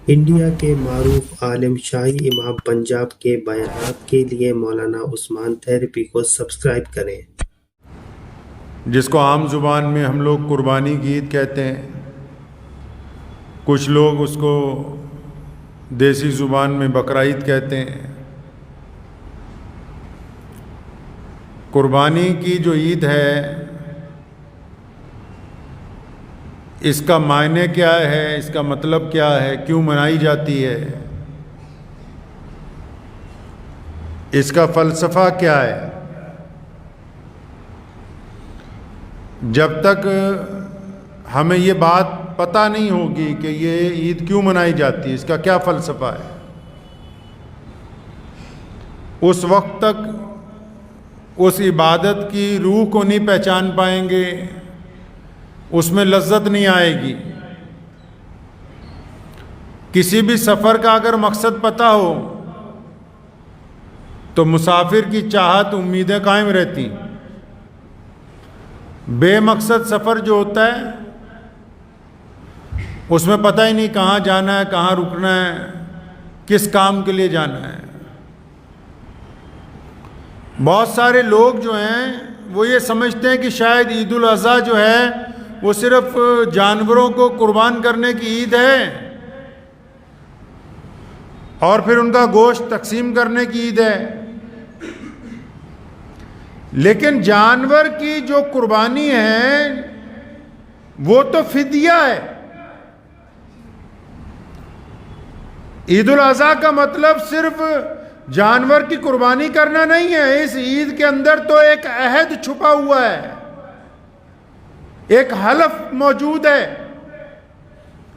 India کے معروف عالم شاہی امام پنجاب کے بیانات کے لیے مولانا عثمان تھیریپی کو سبسکرائب کریں۔ جس کو عام زبان میں ہم لوگ قربانی کی عید کہتے ہیں، کچھ لوگ اس کو دیسی زبان میں بقرعید کہتے ہیں۔ قربانی کی جو عید ہے، اس کا معنی کیا ہے، اس کا مطلب کیا ہے، کیوں منائی جاتی ہے، اس کا فلسفہ کیا ہے؟ جب تک ہمیں یہ بات پتہ نہیں ہوگی کہ یہ عید کیوں منائی جاتی ہے، اس کا کیا فلسفہ ہے، اس وقت تک اس عبادت کی روح کو نہیں پہچان پائیں گے، اس میں لذت نہیں آئے گی۔ کسی بھی سفر کا اگر مقصد پتہ ہو تو مسافر کی چاہت امیدیں قائم رہتی۔ بے مقصد سفر جو ہوتا ہے اس میں پتہ ہی نہیں کہاں جانا ہے، کہاں رکنا ہے، کس کام کے لیے جانا ہے۔ بہت سارے لوگ جو ہیں وہ یہ سمجھتے ہیں کہ شاید عید الاضحیٰ جو ہے وہ صرف جانوروں کو قربان کرنے کی عید ہے اور پھر ان کا گوشت تقسیم کرنے کی عید ہے، لیکن جانور کی جو قربانی ہے وہ تو فدیہ ہے۔ عید الاضحیٰ کا مطلب صرف جانور کی قربانی کرنا نہیں ہے، اس عید کے اندر تو ایک عہد چھپا ہوا ہے، ایک حلف موجود ہے،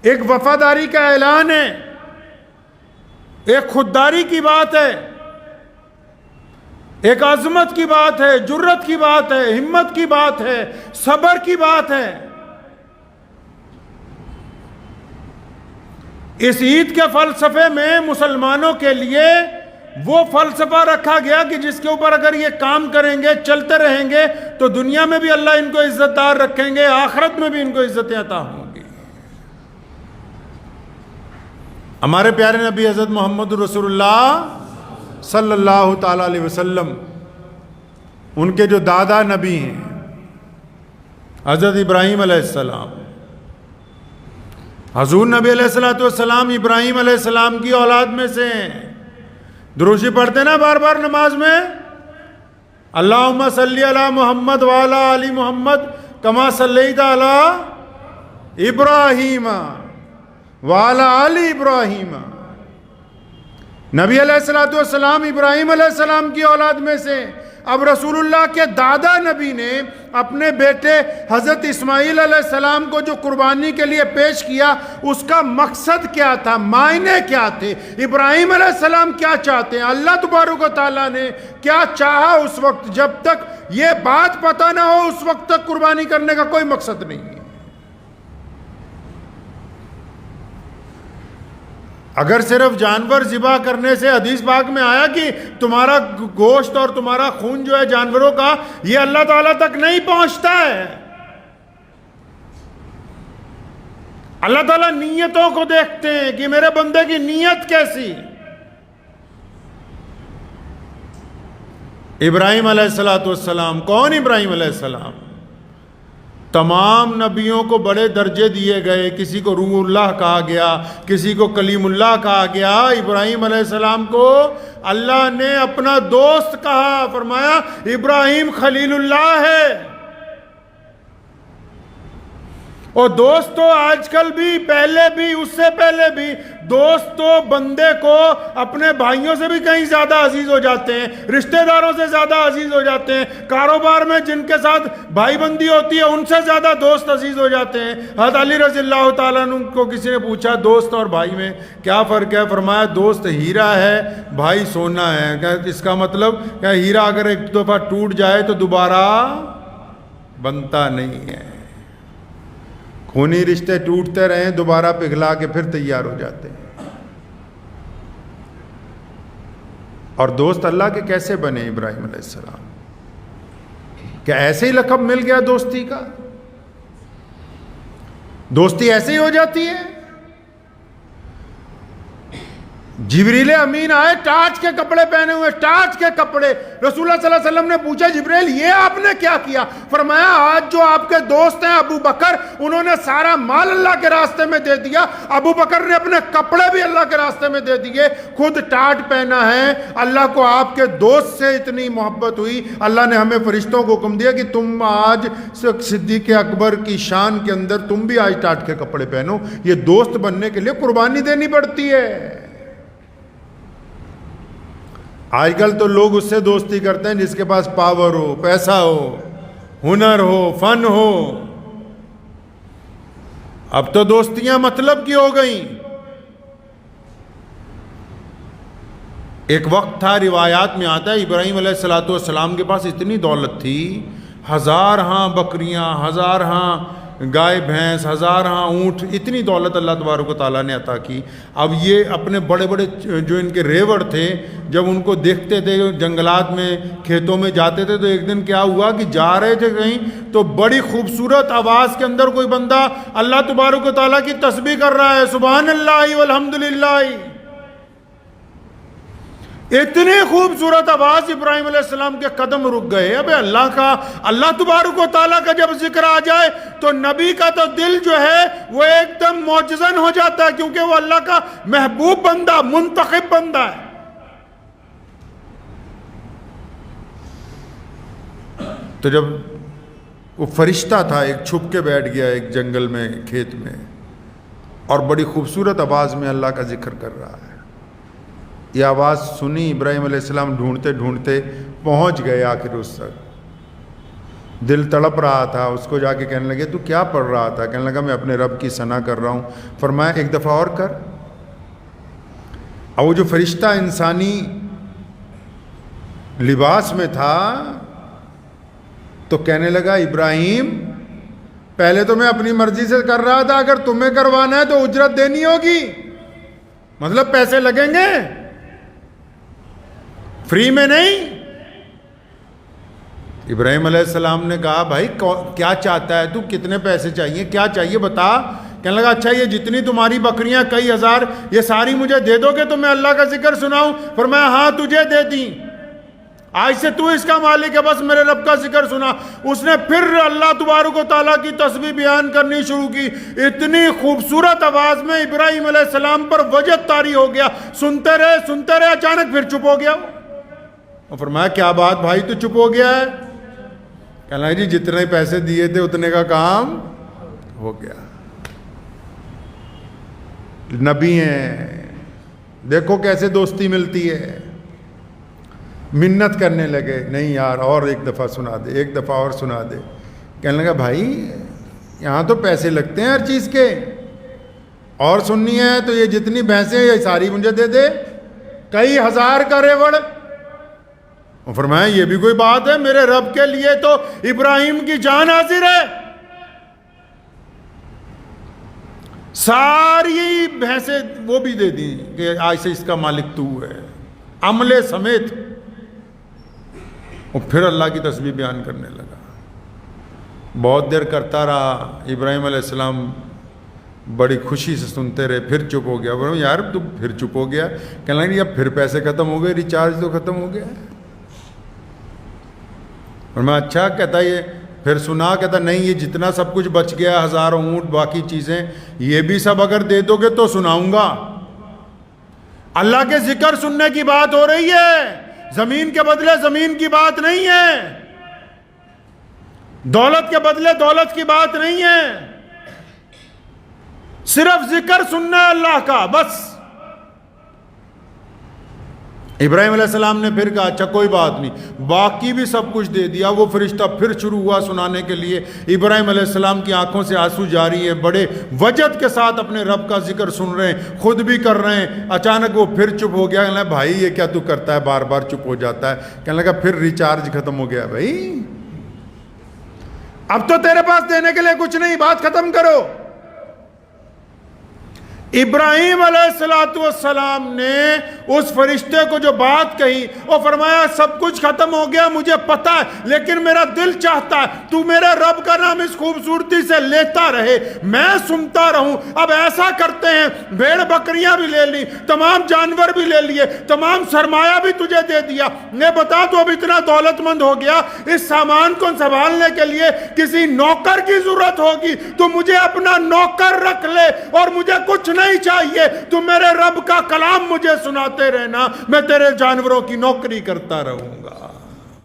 ایک وفاداری کا اعلان ہے، ایک خودداری کی بات ہے، ایک عظمت کی بات ہے، جرت کی بات ہے، ہمت کی بات ہے، صبر کی بات ہے۔ اس عید کے فلسفے میں مسلمانوں کے لیے وہ فلسفہ رکھا گیا کہ جس کے اوپر اگر یہ کام کریں گے، چلتے رہیں گے تو دنیا میں بھی اللہ ان کو عزت دار رکھیں گے، آخرت میں بھی ان کو عزتیں عطا ہوں گی۔ ہمارے پیارے نبی حضرت محمد رسول اللہ صلی اللہ تعالی علیہ وسلم، ان کے جو دادا نبی ہیں حضرت ابراہیم علیہ السلام، حضور نبی علیہ السلام ابراہیم علیہ السلام کی اولاد میں سے ہیں۔ دروشی پڑھتے نا بار بار نماز میں، اللہم صلی علی محمد وعلی آل محمد کما صلیت علی ابراہیم وعلی آل ابراہیم۔ نبی علیہ السلام ابراہیم علیہ السلام کی اولاد میں سے۔ اب رسول اللہ کے دادا نبی نے اپنے بیٹے حضرت اسماعیل علیہ السلام کو جو قربانی کے لیے پیش کیا، اس کا مقصد کیا تھا، معنی کیا تھے، ابراہیم علیہ السلام کیا چاہتے ہیں، اللہ تبارک و تعالیٰ نے کیا چاہا اس وقت؟ جب تک یہ بات پتہ نہ ہو اس وقت تک قربانی کرنے کا کوئی مقصد نہیں ہے۔ اگر صرف جانور ذبح کرنے سے حدیث پاک میں آیا کہ تمہارا گوشت اور تمہارا خون جو ہے جانوروں کا، یہ اللہ تعالیٰ تک نہیں پہنچتا ہے۔ اللہ تعالیٰ نیتوں کو دیکھتے ہیں کہ میرے بندے کی نیت کیسی۔ ابراہیم علیہ السلام، کون ابراہیم علیہ السلام؟ تمام نبیوں کو بڑے درجے دیے گئے، کسی کو روح اللہ کہا گیا، کسی کو کلیم اللہ کہا گیا۔ ابراہیم علیہ السلام کو اللہ نے اپنا دوست کہا، فرمایا ابراہیم خلیل اللہ ہے۔ اور دوست تو آج کل بھی، پہلے بھی، اس سے پہلے بھی، دوست تو بندے کو اپنے بھائیوں سے بھی کہیں زیادہ عزیز ہو جاتے ہیں، رشتہ داروں سے زیادہ عزیز ہو جاتے ہیں، کاروبار میں جن کے ساتھ بھائی بندی ہوتی ہے ان سے زیادہ دوست عزیز ہو جاتے ہیں۔ حضرت علی رضی اللہ تعالیٰ عنہ کو کسی نے پوچھا دوست اور بھائی میں کیا فرق ہے؟ فرمایا دوست ہیرا ہے، بھائی سونا ہے۔ اس کا مطلب کہ ہیرا اگر ایک دفعہ ٹوٹ جائے تو دوبارہ بنتا نہیں ہے، خونی رشتے ٹوٹتے رہیں، دوبارہ پگھلا کے پھر تیار ہو جاتے ہیں۔ اور دوست اللہ کے کیسے بنے ابراہیم علیہ السلام؟ کیا ایسے ہی لقب مل گیا دوستی کا؟ دوستی ایسے ہی ہو جاتی ہے؟ جبریل امین آئے ٹاج کے کپڑے پہنے ہوئے، ٹاج کے کپڑے. رسول اللہ صلی اللہ علیہ وسلم نے پوچھا جبریل یہ آپ نے کیا کیا؟ فرمایا آج جو آپ کے دوست ہیں ابو بکر، انہوں نے سارا مال اللہ کے راستے میں دے دیا، ابو بکر نے اپنے کپڑے بھی اللہ کے راستے میں دے دیے، خود ٹاج پہنا ہے. اللہ کو آپ کے دوست سے اتنی محبت ہوئی، اللہ نے ہمیں فرشتوں کو حکم دیا کہ تم آج صدیق اکبر کی شان کے اندر تم بھی آج ٹاج کے کپڑے پہنو. یہ دوست بننے کے لیے قربانی دینی پڑتی ہے. آج کل تو لوگ اس سے دوستی کرتے ہیں جس کے پاس پاور ہو، پیسہ ہو، ہنر ہو، فن ہو. اب تو دوستیاں مطلب کی ہو گئیں. ایک وقت تھا، روایات میں آتا ہے ابراہیم علیہ السلام کے پاس اتنی دولت تھی، 1000 بکریاں، 1000 گائے بھینس، 1000 اونٹ، اتنی دولت اللہ تبارک و تعالیٰ نے عطا کی. اب یہ اپنے بڑے بڑے جو ان کے ریوڑ تھے، جب ان کو دیکھتے تھے جنگلات میں، کھیتوں میں جاتے تھے، تو ایک دن کیا ہوا کہ جا رہے تھے کہیں، تو بڑی خوبصورت آواز کے اندر کوئی بندہ اللہ تبارک و تعالیٰ کی تسبیح کر رہا ہے، سبحان اللہ والحمدللہ. اتنی خوبصورت آواز، ابراہیم علیہ السلام کے قدم رک گئے. اب اللہ تبارک و تعالیٰ کا جب ذکر آ جائے تو نبی کا تو دل جو ہے وہ ایک دم معجزن ہو جاتا ہے، کیونکہ وہ اللہ کا محبوب بندہ، منتخب بندہ ہے. تو جب وہ فرشتہ تھا ایک چھپ کے بیٹھ گیا ایک جنگل میں، کھیت میں، اور بڑی خوبصورت آواز میں اللہ کا ذکر کر رہا ہے. یہ آواز سنی، ابراہیم علیہ السلام ڈھونڈتے ڈھونڈتے پہنچ گئے آخر اس تک. دل تڑپ رہا تھا، اس کو جا کے کہنے لگے تو کیا پڑھ رہا تھا؟ کہنے لگا میں اپنے رب کی ثنا کر رہا ہوں. فرمایا ایک دفعہ اور کر. اور وہ جو فرشتہ انسانی لباس میں تھا تو کہنے لگا ابراہیم پہلے تو میں اپنی مرضی سے کر رہا تھا، اگر تمہیں کروانا ہے تو اجرت دینی ہوگی، مطلب پیسے لگیں گے، فری میں نہیں. ابراہیم علیہ السلام نے کہا بھائی کیا چاہتا ہے تو، کتنے پیسے چاہیے، کیا چاہیے بتا. کہنے لگا اچھا یہ جتنی تمہاری بکریاں کئی ہزار، یہ ساری مجھے دے دو گے تو میں اللہ کا ذکر سناؤں؟ فرمایا ہاں تجھے دے دی، آج سے تو اس کا مالک ہے، بس میرے رب کا ذکر سنا. اس نے پھر اللہ تبارک و تعالیٰ کی تسبیح بیان کرنی شروع کی. اتنی خوبصورت آواز میں ابراہیم علیہ السلام پر وجد طاری ہو گیا. سنتے رہے، اچانک پھر چپ ہو گیا. اور فرمایا کیا بات بھائی تو چپ ہو گیا ہے؟ کہنا ہے جی جتنے پیسے دیے تھے اتنے کا کام ہو گیا. نبی ہیں، دیکھو کیسے دوستی ملتی ہے. منت کرنے لگے، نہیں یار اور ایک دفعہ سنا دے، ایک دفعہ اور سنا دے. کہنے لگا بھائی یہاں تو پیسے لگتے ہیں ہر چیز کے، اور سننی ہے تو یہ جتنی بھینسیں یہ ساری مجھے دے دے، کئی ہزار کا ریوڑ. فرمایا یہ بھی کوئی بات ہے، میرے رب کے لیے تو ابراہیم کی جان حاضر ہے. ساری بھینسیں وہ بھی دے دیں کہ آج سے اس کا مالک تو ہے، عملے سمیت. اور پھر اللہ کی تسبیح بیان کرنے لگا. بہت دیر کرتا رہا. ابراہیم علیہ السلام بڑی خوشی سے سنتے رہے، پھر چپ ہو گیا. بولے یار تو پھر چپ ہو گیا. کہنے لگے اب پھر پیسے ختم ہو گئے، ریچارج تو ختم ہو گیا. اور میں اچھا کہتا یہ پھر سنا، کہتا نہیں یہ جتنا سب کچھ بچ گیا، 1000 اونٹ باقی چیزیں، یہ بھی سب اگر دے دو گے تو سناؤں گا. اللہ کے ذکر سننے کی بات ہو رہی ہے، زمین کے بدلے زمین کی بات نہیں ہے، دولت کے بدلے دولت کی بات نہیں ہے، صرف ذکر سننا اللہ کا بس. ابراہیم علیہ السلام نے پھر کہا اچھا کوئی بات نہیں، باقی بھی سب کچھ دے دیا. وہ فرشتہ پھر شروع ہوا سنانے کے لیے. ابراہیم علیہ السلام کی آنکھوں سے آنسو جاری ہے، بڑے وجد کے ساتھ اپنے رب کا ذکر سن رہے ہیں، خود بھی کر رہے ہیں. اچانک وہ پھر چپ ہو گیا. کہنے لگا بھائی یہ کیا تو کرتا ہے، بار بار چپ ہو جاتا ہے. کہنے لگا پھر ریچارج ختم ہو گیا. بھائی اب تو تیرے پاس دینے کے لیے کچھ نہیں، بات ختم کرو. ابراہیم علیہ السلام نے اس فرشتے کو جو بات کہی وہ فرمایا سب کچھ ختم ہو گیا مجھے پتا ہے، لیکن میرا دل چاہتا ہے تو میرے رب کا نام اس خوبصورتی سے لیتا رہے، میں سنتا رہوں۔ اب ایسا کرتے ہیں، بھیڑ بکریاں بھی لے لی، تمام جانور بھی لے لیے، تمام سرمایہ بھی تجھے دے دیا، نے بتا تو اب اتنا دولت مند ہو گیا، اس سامان کو سنبھالنے کے لیے کسی نوکر کی ضرورت ہوگی، تو مجھے اپنا نوکر رکھ لے اور مجھے کچھ نہیں چاہیے، تو میرے رب کا کلام مجھے سناتے رہنا، میں تیرے جانوروں کی نوکری کرتا رہوں۔